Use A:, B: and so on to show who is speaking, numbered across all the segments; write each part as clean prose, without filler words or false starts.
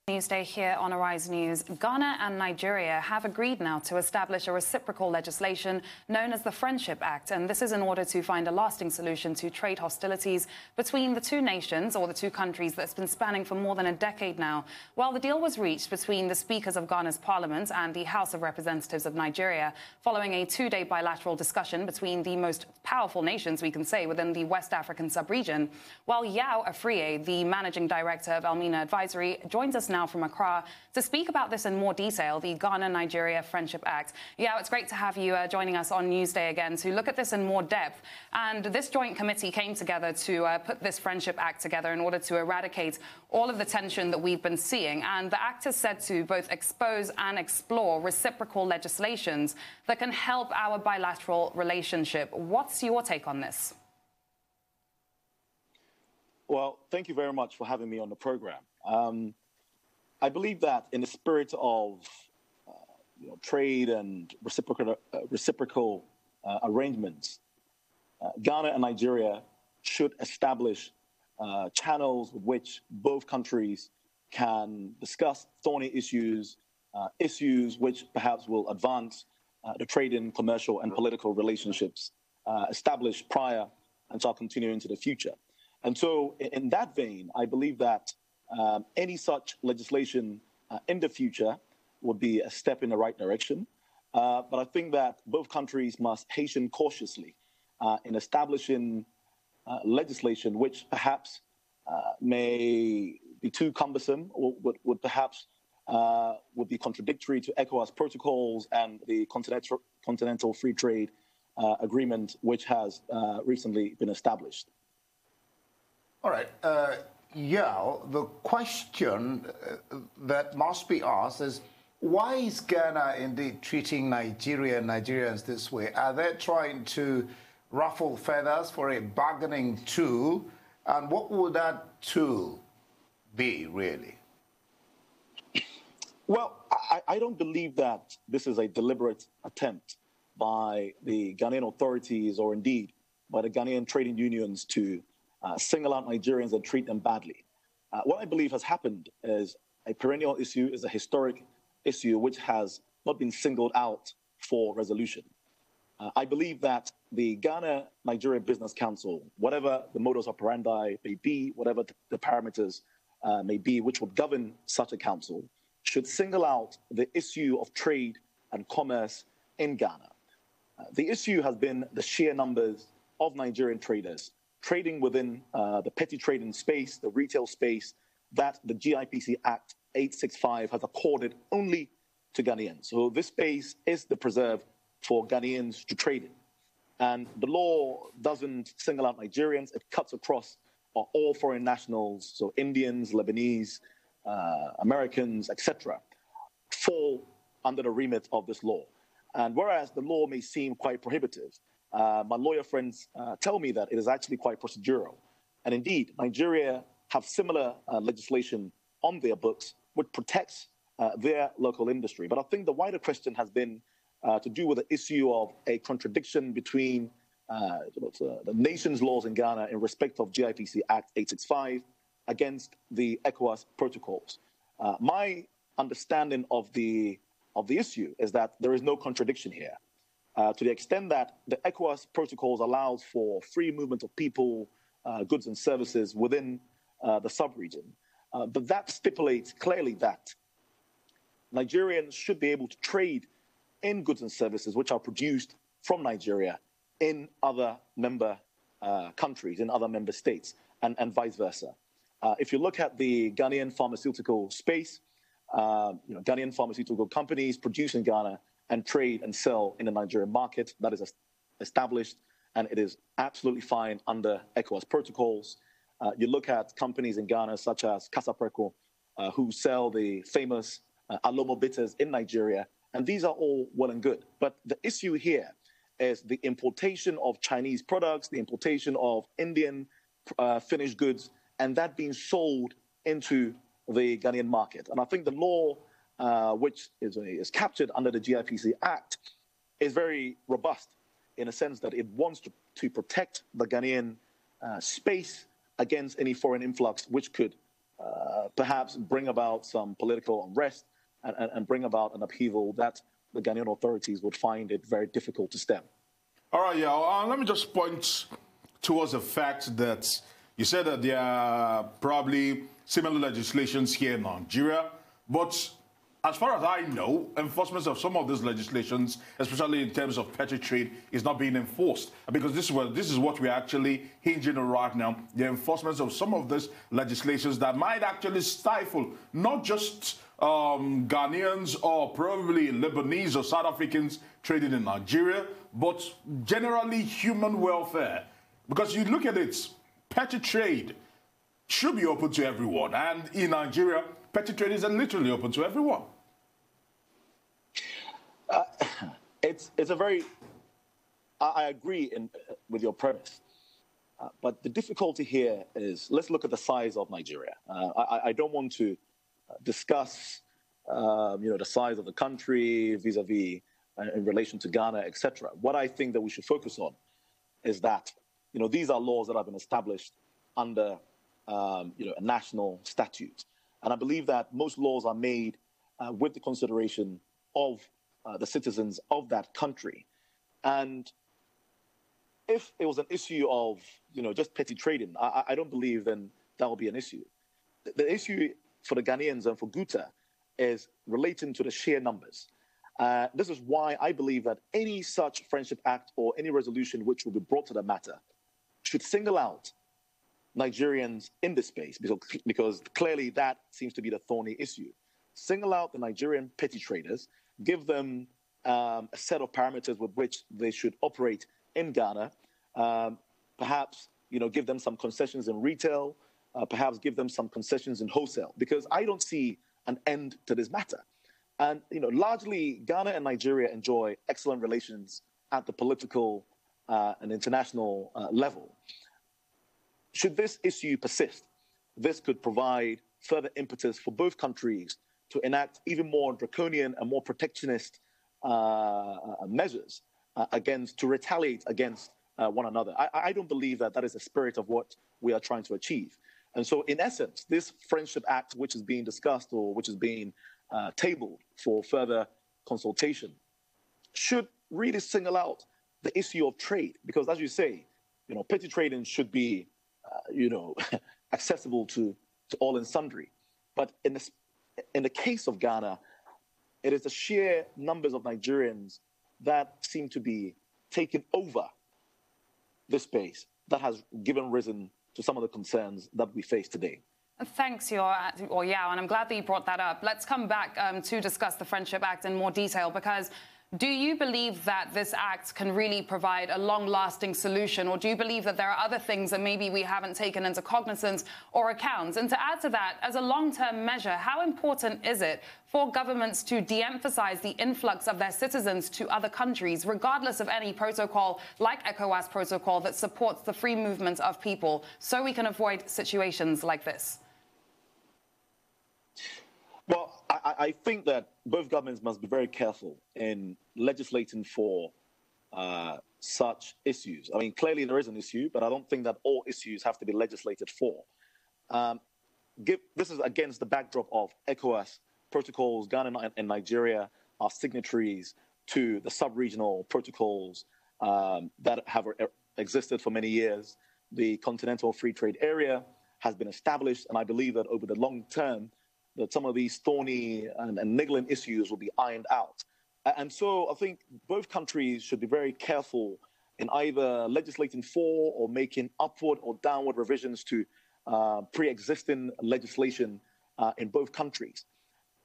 A: Newsday here on Arise News. Ghana and Nigeria have agreed now to establish a reciprocal legislation known as the Friendship Act, and this is in order to find a lasting solution to trade hostilities between the two nations, or the two countries, that's been spanning for more than a decade now. Well, the deal was reached between the speakers of Ghana's parliament and the House of Representatives of Nigeria following a two-day bilateral discussion between the most powerful nations, we can say, within the West African sub-region. Well, Yao Afriye, the managing director of Elmina Advisory, joins us now from Accra to speak about this in more detail, the Ghana-Nigeria Friendship Act. Yeah, it's great to have you joining us on Newsday again to look at this in more depth. And this joint committee came together to put this Friendship Act together in order to eradicate all of the tension that we've been seeing. And the act is said to both expose and explore reciprocal legislations that can help our bilateral relationship. What's your take on this?
B: Well, thank you very much for having me on the program. I believe that in the spirit of trade and reciprocal arrangements, Ghana and Nigeria should establish channels with which both countries can discuss thorny issues, issues which perhaps will advance the trade in commercial and political relationships established prior and shall continue into the future. And so in that vein, I believe that any such legislation in the future would be a step in the right direction. But I think that both countries must hasten cautiously in establishing legislation which perhaps may be too cumbersome or would perhaps would be contradictory to ECOWAS protocols and the Continental Free Trade Agreement, which has recently been established.
C: All right. Yao, the question that must be asked is, why is Ghana indeed treating Nigeria and Nigerians this way? Are they trying to ruffle feathers for a bargaining tool? And what would that tool be, really?
B: Well, I don't believe that this is a deliberate attempt by the Ghanaian authorities or indeed by the Ghanaian trading unions to single out Nigerians and treat them badly. What I believe has happened is a perennial issue, is a historic issue which has not been singled out for resolution. I believe that the Ghana-Nigeria Business Council, whatever the modus operandi may be, whatever the parameters may be which would govern such a council, should single out the issue of trade and commerce in Ghana. The issue has been the sheer numbers of Nigerian traders trading within the petty trading space, the retail space, that the GIPC Act 865 has accorded only to Ghanaians. So this space is the preserve for Ghanaians to trade in. And the law doesn't single out Nigerians, it cuts across all foreign nationals, so Indians, Lebanese, Americans, etc., fall under the remit of this law. And whereas the law may seem quite prohibitive, my lawyer friends tell me that it is actually quite procedural. And indeed, Nigeria have similar legislation on their books which protects their local industry. But I think the wider question has been to do with the issue of a contradiction between the nation's laws in Ghana in respect of GIPC Act 865 against the ECOWAS protocols. My understanding of the issue is that there is no contradiction here. To the extent that the ECOWAS protocols allows for free movement of people, goods and services within the sub-region. But that stipulates clearly that Nigerians should be able to trade in goods and services which are produced from Nigeria in other member countries, in other member states, and vice versa. If you look at the Ghanaian pharmaceutical space, Ghanaian pharmaceutical companies produce in Ghana and trade and sell in the Nigerian market. That is established, and it is absolutely fine under ECOWAS protocols. You look at companies in Ghana such as Casapreco, who sell the famous Alomo bitters in Nigeria, and these are all well and good. But the issue here is the importation of Chinese products, the importation of Indian finished goods, and that being sold into the Ghanaian market. And I think the law, which is captured under the GIPC Act, is very robust in a sense that it wants to protect the Ghanaian space against any foreign influx which could perhaps bring about some political unrest and bring about an upheaval that the Ghanaian authorities would find it very difficult to stem.
D: All right, yeah. Let me just point towards the fact that you said that there are probably similar legislations here in Nigeria, but as far as I know, enforcement of some of these legislations, especially in terms of petty trade, is not being enforced. Because this is what we're actually hinging on right now, the enforcement of some of these legislations that might actually stifle not just Ghanaians or probably Lebanese or South Africans trading in Nigeria, but generally human welfare. Because you look at it, petty trade should be open to everyone. And in Nigeria, petty trade is literally open to everyone.
B: It's a very, I agree with your premise. But the difficulty here is, let's look at the size of Nigeria. I don't want to discuss, the size of the country vis-a-vis in relation to Ghana, etc. What I think that we should focus on is that, these are laws that have been established under, a national statute. And I believe that most laws are made with the consideration of the citizens of that country. And if it was an issue of, just petty trading, I don't believe then that will be an issue. The issue for the Ghanaians and for Guta is relating to the sheer numbers. This is why I believe that any such Friendship Act or any resolution which will be brought to the matter should single out Nigerians in this space, because clearly that seems to be the thorny issue. Single out the Nigerian petty traders, give them a set of parameters with which they should operate in Ghana, perhaps give them some concessions in retail, perhaps give them some concessions in wholesale, because I don't see an end to this matter. And largely Ghana and Nigeria enjoy excellent relations at the political and international level. Should this issue persist, this could provide further impetus for both countries to enact even more draconian and more protectionist measures to retaliate against one another. I don't believe that is the spirit of what we are trying to achieve. And so, in essence, this Friendship Act, which is being discussed or which is being tabled for further consultation, should really single out the issue of trade. Because, as you say, petty trading should be, accessible to all and sundry. But in the case of Ghana, it is the sheer numbers of Nigerians that seem to be taking over this space that has given risen to some of the concerns that we face today.
A: Thanks, Yao, and I'm glad that you brought that up. Let's come back to discuss the Friendship Act in more detail, because do you believe that this act can really provide a long-lasting solution, or do you believe that there are other things that maybe we haven't taken into cognizance or account? And to add to that, as a long-term measure, how important is it for governments to de-emphasize the influx of their citizens to other countries, regardless of any protocol like ECOWAS protocol that supports the free movement of people, so we can avoid situations like this?
B: Well, I think that both governments must be very careful in legislating for such issues. I mean, clearly there is an issue, but I don't think that all issues have to be legislated for. This is against the backdrop of ECOWAS protocols. Ghana and Nigeria are signatories to the sub-regional protocols that have existed for many years. The Continental Free Trade Area has been established, and I believe that over the long term, that some of these thorny and niggling issues will be ironed out. And so I think both countries should be very careful in either legislating for or making upward or downward revisions to pre-existing legislation in both countries.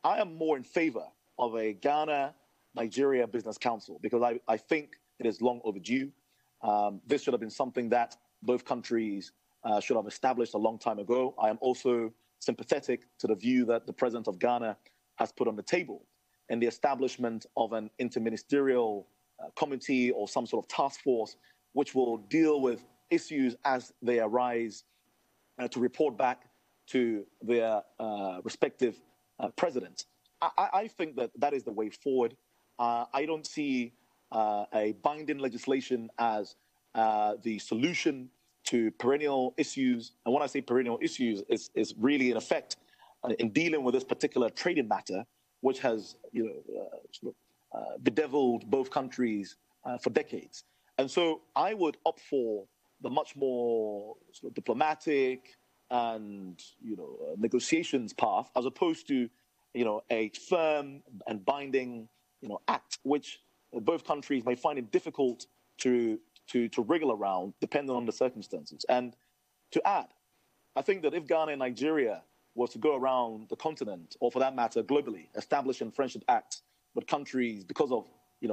B: I am more in favor of a Ghana-Nigeria Business Council because I think it is long overdue. This should have been something that both countries should have established a long time ago. I am also sympathetic to the view that the president of Ghana has put on the table in the establishment of an interministerial committee or some sort of task force which will deal with issues as they arise to report back to their respective presidents. I think that is the way forward. I don't see a binding legislation as the solution to perennial issues. And when I say perennial issues, is really in effect in dealing with this particular trading matter, which has bedeviled both countries for decades. And so I would opt for the much more diplomatic and negotiations path, as opposed to a firm and binding act, which both countries may find it difficult to wriggle around, depending on the circumstances. And to add, I think that if Ghana and Nigeria was to go around the continent, or for that matter, globally, establishing friendship acts with countries because of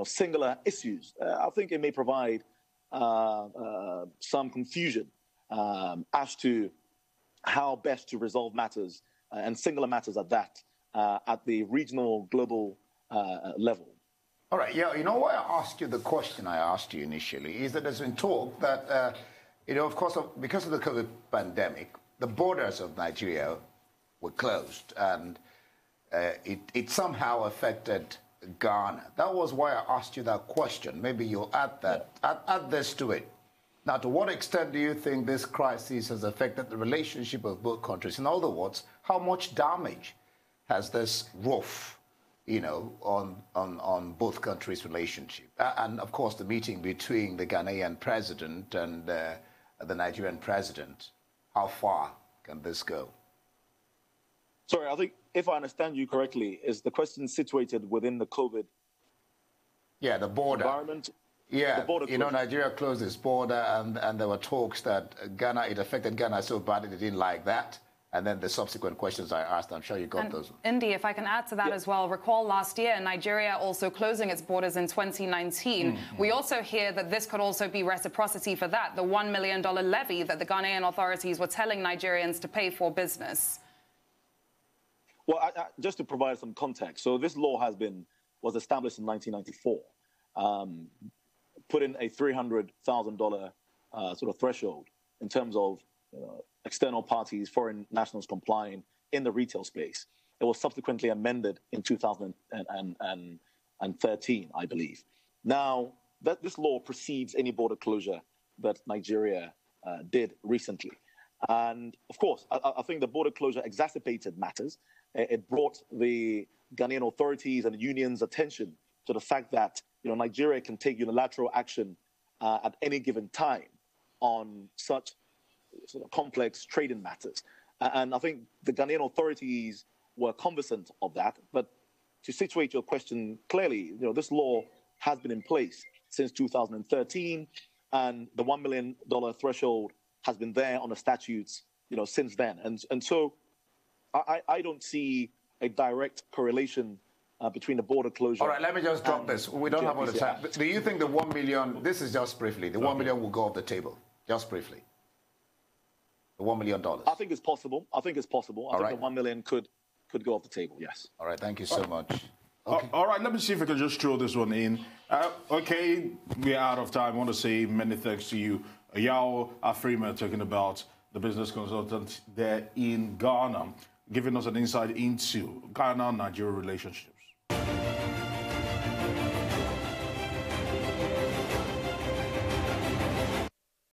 B: singular issues, I think it may provide some confusion as to how best to resolve matters, and singular matters at that, at the regional, global level.
C: All right, yeah, why I asked you the question I asked you initially is that there's been talk that, of course, because of the COVID pandemic, the borders of Nigeria were closed, and it somehow affected Ghana. That was why I asked you that question. Maybe you'll add this to it. Now, to what extent do you think this crisis has affected the relationship of both countries? In other words, how much damage has this wrought, on both countries' relationship? And of course, the meeting between the Ghanaian president and the Nigerian president, how far can this go?
B: Sorry, I think if I understand you correctly, is the question situated within the COVID
C: the border
B: environment?
C: Yeah,
B: the border
C: Nigeria closed its border, and there were talks that it affected Ghana so badly they didn't like that. And then the subsequent questions I asked, I'm sure you got those.
A: Indy, if I can add to that as well, recall last year, Nigeria also closing its borders in 2019. We also hear that this could also be reciprocity for that, the $1 million levy that the Ghanaian authorities were telling Nigerians to pay for business.
B: Well, just to provide some context, so this law was established in 1994, putting a $300,000 sort of threshold in terms of external parties, foreign nationals complying in the retail space. It was subsequently amended in 2013, I believe. Now, this law precedes any border closure that Nigeria did recently. And of course, I think the border closure exacerbated matters. It brought the Ghanaian authorities and the union's attention to the fact that Nigeria can take unilateral action at any given time on such sort of complex trading matters. And I think the Ghanaian authorities were cognizant of that. But to situate your question clearly, this law has been in place since 2013, and the $1 million threshold has been there on the statutes, since then. And so I don't see a direct correlation between the border closure.
C: All right, let me just drop this. We don't have all the time. Do you think the 1 million, this is just briefly, the 1 million will go off the table? Just briefly. The $1 million.
B: I think it's possible. I think the 1 million could go off the table, yes.
C: All right, thank you so much.
D: Okay. All right, let me see if I can just throw this one in. Okay, we're out of time. I want to say many thanks to you. Yao Afrima, talking about the business consultant there in Ghana, giving us an insight into Ghana-Nigeria relationships.